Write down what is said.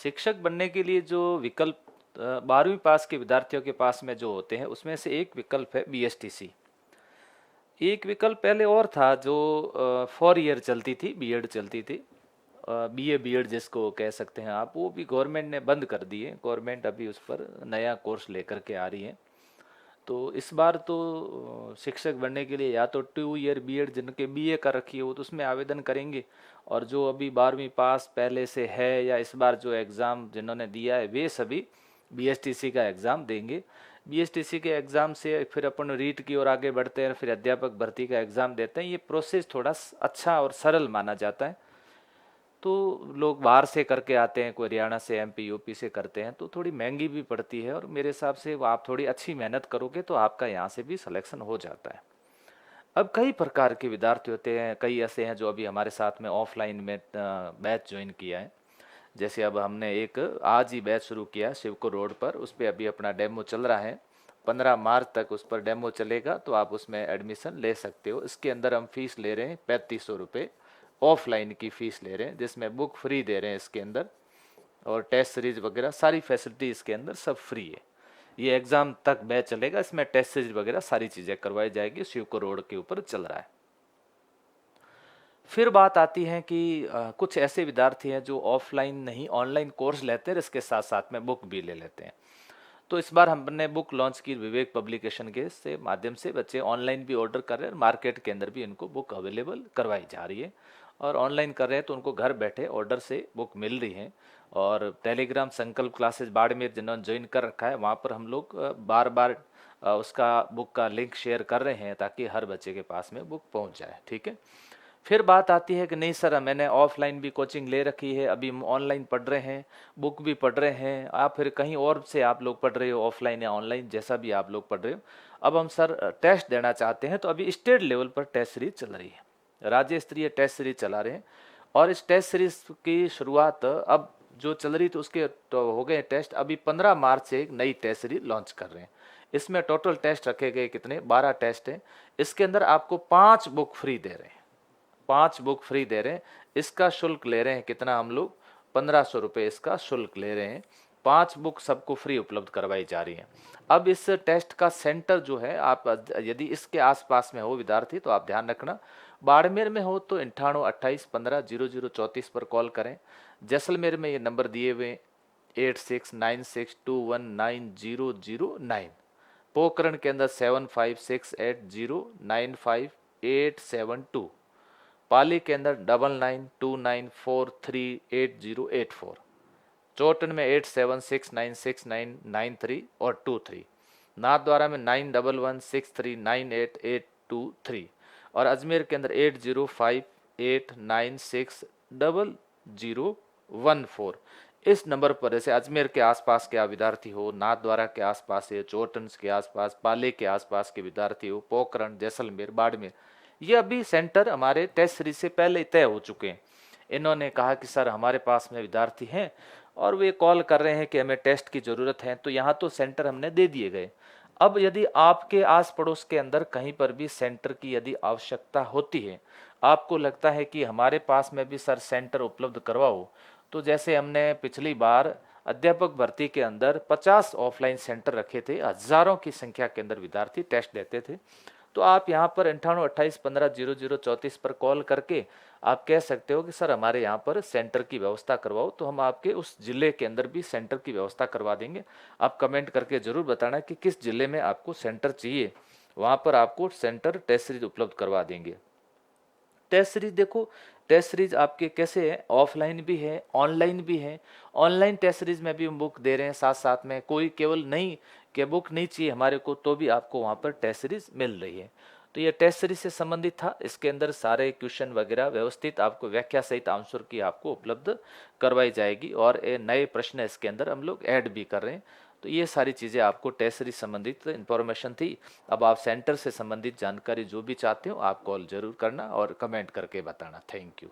शिक्षक बनने के लिए जो विकल्प 12वीं पास के विद्यार्थियों के पास में जो होते हैं उसमें से एक विकल्प है बीएसटीसी। एक विकल्प पहले और था जो 4 ईयर चलती थी, बीएड चलती थी, बीए बीएड जिसको कह सकते हैं आप, वो भी गवर्नमेंट ने बंद कर दिए। गवर्नमेंट अभी उस पर नया कोर्स लेकर के आ रही है। तो इस बार तो शिक्षक बनने के लिए या तो 2 ईयर बीएड जिनके बीए कर रखी है वो तो उसमें आवेदन करेंगे, और जो अभी 12वीं पास पहले से है या इस बार जो एग्ज़ाम जिन्होंने दिया है वे सभी बीएसटीसी का एग्ज़ाम देंगे। बीएसटीसी के एग्ज़ाम से फिर अपन रीट की ओर आगे बढ़ते हैं, फिर अध्यापक भर्ती का एग्ज़ाम देते हैं। ये प्रोसेस थोड़ा अच्छा और सरल माना जाता है। तो लोग बाहर से करके आते हैं, कोई हरियाणा से, एमपी यूपी से करते हैं, तो थोड़ी महंगी भी पड़ती है, और मेरे हिसाब से आप थोड़ी अच्छी मेहनत करोगे तो आपका यहाँ से भी सिलेक्शन हो जाता है। अब कई प्रकार के विद्यार्थी होते हैं, कई ऐसे हैं जो अभी हमारे साथ में ऑफलाइन में बैच ज्वाइन किया है। जैसे अब हमने एक आज ही बैच शुरू किया शिवको रोड पर, उस पर अभी अपना डेमो चल रहा है। 15 मार्च तक उस पर डेमो चलेगा, तो आप उसमें एडमिशन ले सकते हो। इसके अंदर हम फीस ले रहे हैं 3500 रुपये, ऑफलाइन की फ़ीस ले रहे हैं, जिसमें बुक फ्री दे रहे हैं इसके अंदर, और टेस्ट सीरीज वगैरह सारी फैसिलिटी इसके अंदर सब फ्री है। ये एग्ज़ाम तक बैच चलेगा, इसमें टेस्ट सीरीज वगैरह सारी चीज़ें करवाई जाएगी। शिवको रोड के ऊपर चल रहा है। फिर बात आती है कि कुछ ऐसे विद्यार्थी हैं जो ऑफलाइन नहीं ऑनलाइन कोर्स लेते हैं, इसके साथ साथ में बुक भी ले लेते हैं। तो इस बार हमने बुक लॉन्च की विवेक पब्लिकेशन के से माध्यम से। बच्चे ऑनलाइन भी ऑर्डर कर रहे हैं, मार्केट के अंदर भी इनको बुक अवेलेबल करवाई जा रही है, और ऑनलाइन कर रहे हैं तो उनको घर बैठे ऑर्डर से बुक मिल रही है। और टेलीग्राम संकल्प क्लासेस बाड़मेर जिन्होंने ज्वाइन कर रखा है, वहाँ पर हम लोग बार बार उसका बुक का लिंक शेयर कर रहे हैं ताकि हर बच्चे के पास में बुक पहुँच जाए। ठीक है। फिर बात आती है कि नहीं सर, मैंने ऑफलाइन भी कोचिंग ले रखी है, अभी हम ऑनलाइन पढ़ रहे हैं, बुक भी पढ़ रहे हैं, आप फिर कहीं और से आप लोग पढ़ रहे हो, ऑफलाइन या ऑनलाइन जैसा भी आप लोग पढ़ रहे हो, अब हम सर टेस्ट देना चाहते हैं। तो अभी स्टेट लेवल पर टेस्ट सीरीज चल रही है, राज्य स्तरीय टेस्ट सीरीज चला रहे हैं, और इस टेस्ट सीरीज की शुरुआत अब जो चल रही थी उसके तो हो गए टेस्ट। अभी 15 मार्च से एक नई टेस्ट सीरीज लॉन्च कर रहे हैं। इसमें टोटल टेस्ट रखे गए कितने, 12 टेस्ट हैं। इसके अंदर आपको 5 बुक फ्री दे रहे हैं, 5 बुक फ्री दे रहे हैं। इसका शुल्क ले रहे हैं कितना हम लोग, 1500 रुपये इसका शुल्क ले रहे हैं। 5 बुक सबको फ्री उपलब्ध करवाई जा रही हैं। अब इस टेस्ट का सेंटर जो है, आप यदि इसके आसपास में हो विद्यार्थी तो आप ध्यान रखना, बाड़मेर में हो तो 9828150034 पर कॉल करें। जैसलमेर में ये नंबर दिए हुए 8696219009, पोखरण के अंदर 7568095872, पाली के अंदर 9929438084, चौटन में 87696993 और 23, नाथद्वारा में 9116398823, और अजमेर के अंदर 8058960014। इस नंबर पर जैसे अजमेर के आसपास के विद्यार्थी हो, नाथद्वारा के आसपास है, चौटन के आसपास, पाले के आसपास के विद्यार्थी हो, पोखरण, जैसलमेर, बाड़मेर, ये अभी सेंटर हमारे टेस्ट सीरीज से पहले तय हो चुके हैं। इन्होंने कहा कि सर हमारे पास में विद्यार्थी हैं और वे कॉल कर रहे हैं कि हमें टेस्ट की ज़रूरत है, तो यहाँ तो सेंटर हमने दे दिए गए। अब यदि आपके आस पड़ोस के अंदर कहीं पर भी सेंटर की यदि आवश्यकता होती है, आपको लगता है कि हमारे पास में भी सर सेंटर उपलब्ध करवाओ, तो जैसे हमने पिछली बार अध्यापक भर्ती के अंदर 50 ऑफलाइन सेंटर रखे थे, हजारों की संख्या के अंदर विद्यार्थी टेस्ट देते थे, तो आप यहाँ पर 9828150034 पर कॉल करके आप कह सकते हो कि सर हमारे यहाँ पर सेंटर की व्यवस्था करवाओ, तो हम आपके उस जिले के अंदर भी सेंटर की व्यवस्था करवा देंगे। आप कमेंट करके ज़रूर बताना कि किस जिले में आपको सेंटर चाहिए, वहाँ पर आपको सेंटर टेस्ट सीरीज उपलब्ध करवा देंगे। टेस्ट सीरीज देखो, टेस्ट सीरीज आपके कैसे है, ऑफलाइन भी है, ऑनलाइन भी है। ऑनलाइन टेस्ट सीरीज में भी हम बुक दे रहे हैं, साथ साथ में कोई केवल नहीं कि बुक नहीं चाहिए हमारे को तो भी आपको वहाँ पर टेस्ट सीरीज मिल रही है। तो ये टेस्ट सीरीज से संबंधित था। इसके अंदर सारे क्वेश्चन वगैरह व्यवस्थित आपको व्याख्या सहित आंसर की आपको उपलब्ध करवाई जाएगी, और नए प्रश्न इसके अंदर हम लोग ऐड भी कर रहे हैं। तो ये सारी चीज़ें आपको टेस्ट सीरीज संबंधित इन्फॉर्मेशन थी। अब आप सेंटर से संबंधित जानकारी जो भी चाहते हो आप कॉल जरूर करना और कमेंट करके बताना। Thank you.